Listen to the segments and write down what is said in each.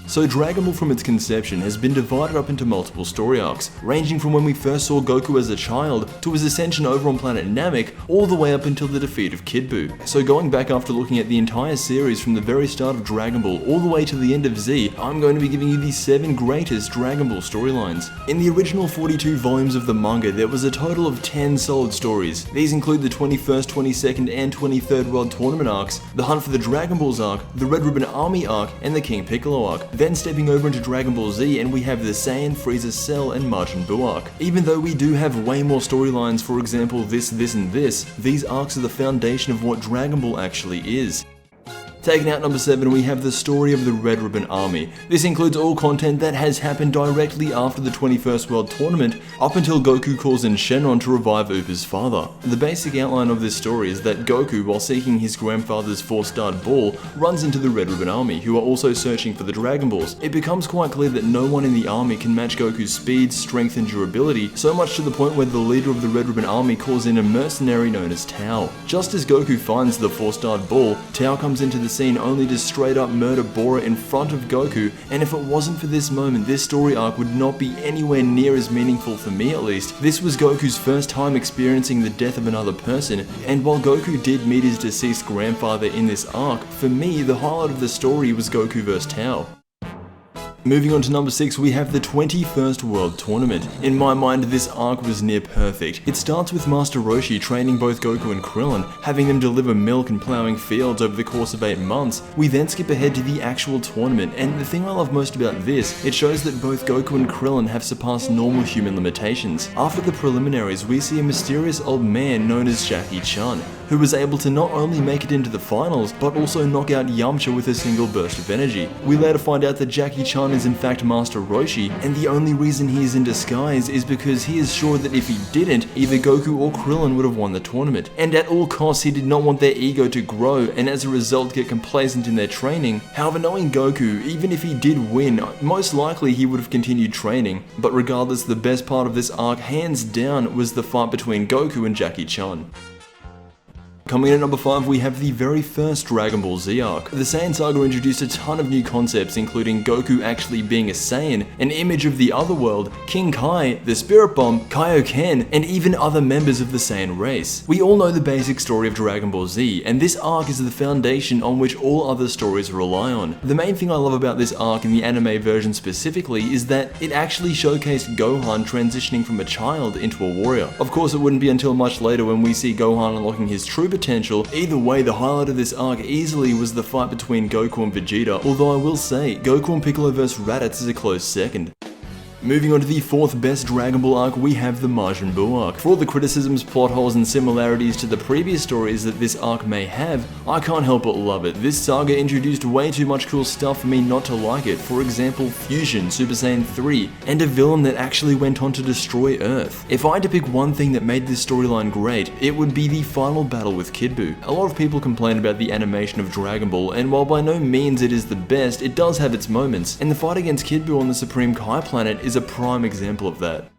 So Dragon Ball from its conception has been divided up into multiple story arcs, ranging from when we first saw Goku as a child to his ascension over on planet Namek, all the way up until the defeat of Kid Buu. So going back after looking at the entire series from the very start of Dragon Ball all the way to the end of Z, I'm going to be giving you the 7 greatest Dragon Ball storylines. In the original 42 volumes of the manga, there was a total of 10 solid stories. These include the 21st, 22nd, and 23rd World Tournament arcs, the Hunt for the Dragon Balls arc, the Red Ribbon Army arc, and the King Piccolo arc. Then stepping over into Dragon Ball Z, and we have the Saiyan, Frieza, Cell, and Majin Buu arc. Even though we do have way more storylines, for example this, and this, these arcs are the foundation of what Dragon Ball actually is. Taking out number 7, we have the story of the Red Ribbon Army. This includes all content that has happened directly after the 21st World Tournament, up until Goku calls in Shenron to revive Upa's father. The basic outline of this story is that Goku, while seeking his grandfather's 4-starred ball, runs into the Red Ribbon Army, who are also searching for the Dragon Balls. It becomes quite clear that no one in the army can match Goku's speed, strength, and durability, so much to the point where the leader of the Red Ribbon Army calls in a mercenary known as Tao. Just as Goku finds the 4-starred ball, Tao comes into the scene only to straight up murder Bora in front of Goku, and if it wasn't for this moment, this story arc would not be anywhere near as meaningful, for me at least. This was Goku's first time experiencing the death of another person, and while Goku did meet his deceased grandfather in this arc, for me the highlight of the story was Goku vs Tao. Moving on to number 6, we have the 21st World Tournament. In my mind, this arc was near perfect. It starts with Master Roshi training both Goku and Krillin, having them deliver milk and plowing fields over the course of 8 months. We then skip ahead to the actual tournament, and the thing I love most about this, it shows that both Goku and Krillin have surpassed normal human limitations. After the preliminaries, we see a mysterious old man known as Jackie Chan, who was able to not only make it into the finals, but also knock out Yamcha with a single burst of energy. We later find out that Jackie Chan is in fact Master Roshi, and the only reason he is in disguise is because he is sure that if he didn't, either Goku or Krillin would have won the tournament. And at all costs, he did not want their ego to grow, and as a result get complacent in their training. However, knowing Goku, even if he did win, most likely he would have continued training. But regardless, the best part of this arc, hands down, was the fight between Goku and Jackie Chan. Coming in at number 5, we have the very first Dragon Ball Z arc. The Saiyan saga introduced a ton of new concepts, including Goku actually being a Saiyan, an image of the other world, King Kai, the Spirit Bomb, Kaioken, and even other members of the Saiyan race. We all know the basic story of Dragon Ball Z, and this arc is the foundation on which all other stories rely on. The main thing I love about this arc in the anime version specifically is that it actually showcased Gohan transitioning from a child into a warrior. Of course, it wouldn't be until much later when we see Gohan unlocking his true potential. Either way, the highlight of this arc easily was the fight between Goku and Vegeta, although I will say, Goku and Piccolo vs Raditz is a close second. Moving on to the 4th best Dragon Ball arc, we have the Majin Buu arc. For all the criticisms, plot holes, and similarities to the previous stories that this arc may have, I can't help but love it. This saga introduced way too much cool stuff for me not to like it. For example, Fusion, Super Saiyan 3, and a villain that actually went on to destroy Earth. If I had to pick one thing that made this storyline great, it would be the final battle with Kid Buu. A lot of people complain about the animation of Dragon Ball, and while by no means it is the best, it does have its moments, and the fight against Kid Buu on the Supreme Kai planet is a prime example of that.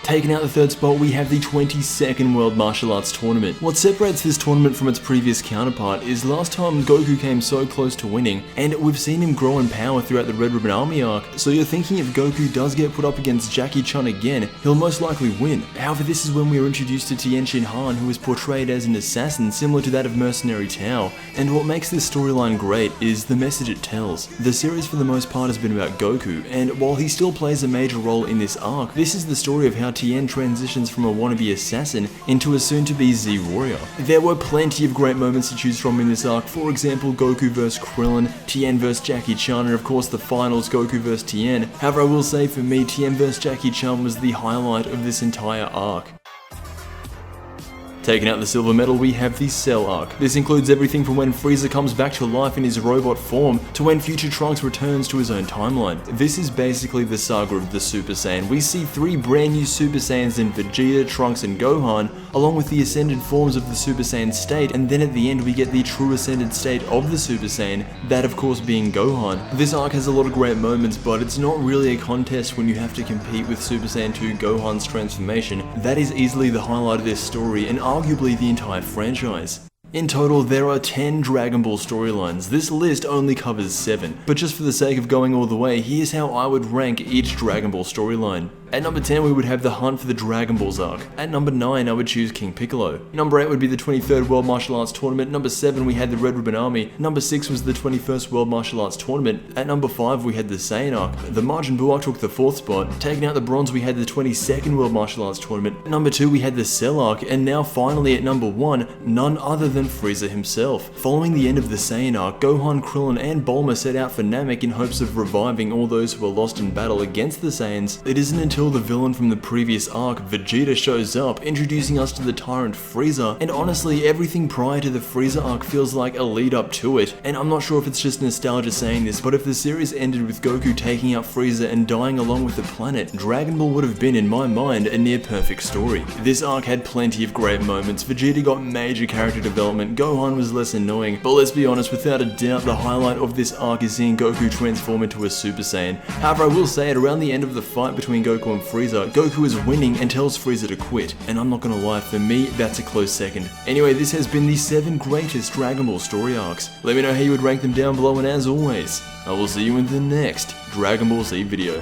Taking out the 3rd spot, we have the 22nd World Martial Arts Tournament. What separates this tournament from its previous counterpart is last time Goku came so close to winning, and we've seen him grow in power throughout the Red Ribbon Army arc, so you're thinking if Goku does get put up against Jackie Chan again, he'll most likely win. However, this is when we are introduced to Tien Shin Han, who is portrayed as an assassin similar to that of Mercenary Tao, and what makes this storyline great is the message it tells. The series for the most part has been about Goku, and while he still plays a major role in this arc, this is the story of how Tien transitions from a wannabe assassin into a soon-to-be Z warrior. There were plenty of great moments to choose from in this arc, for example Goku vs Krillin, Tien vs Jackie Chan, and of course the finals Goku vs Tien. However, I will say for me, Tien vs Jackie Chan was the highlight of this entire arc. Taking out the silver medal, we have the Cell arc. This includes everything from when Frieza comes back to life in his robot form, to when future Trunks returns to his own timeline. This is basically the saga of the Super Saiyan. We see 3 brand new Super Saiyans in Vegeta, Trunks, and Gohan, along with the ascended forms of the Super Saiyan state, and then at the end we get the true ascended state of the Super Saiyan, that of course being Gohan. This arc has a lot of great moments, but it's not really a contest when you have to compete with Super Saiyan 2 Gohan's transformation. That is easily the highlight of this story, and arguably the entire franchise. In total, there are 10 Dragon Ball storylines. This list only covers 7, but just for the sake of going all the way, here's how I would rank each Dragon Ball storyline. At number 10 we would have the Hunt for the Dragon Balls arc. At number 9 I would choose King Piccolo. Number 8 would be the 23rd World Martial Arts Tournament. Number 7 we had the Red Ribbon Army. Number 6 was the 21st World Martial Arts Tournament. At number 5 we had the Saiyan arc. The Majin Buu arc took the 4th spot. Taking out the bronze we had the 22nd World Martial Arts Tournament. At number 2 we had the Cell arc, and now finally at number 1, none other than Frieza himself. Following the end of the Saiyan arc, Gohan, Krillin and Bulma set out for Namek in hopes of reviving all those who were lost in battle against the Saiyans. It isn't until the villain from the previous arc, Vegeta, shows up, introducing us to the tyrant Frieza, and honestly everything prior to the Frieza arc feels like a lead up to it. And I'm not sure if it's just nostalgia saying this, but if the series ended with Goku taking out Frieza and dying along with the planet, Dragon Ball would have been, in my mind, a near perfect story. This arc had plenty of great moments. Vegeta got major character development, Gohan was less annoying, but let's be honest, without a doubt the highlight of this arc is seeing Goku transform into a Super Saiyan. However, I will say at around the end of the fight between Goku and Frieza, Goku is winning and tells Frieza to quit, and I'm not gonna lie, for me that's a close second. Anyway, this has been the 7 greatest Dragon Ball story arcs. Let me know how you would rank them down below, and as always, I will see you in the next Dragon Ball Z video.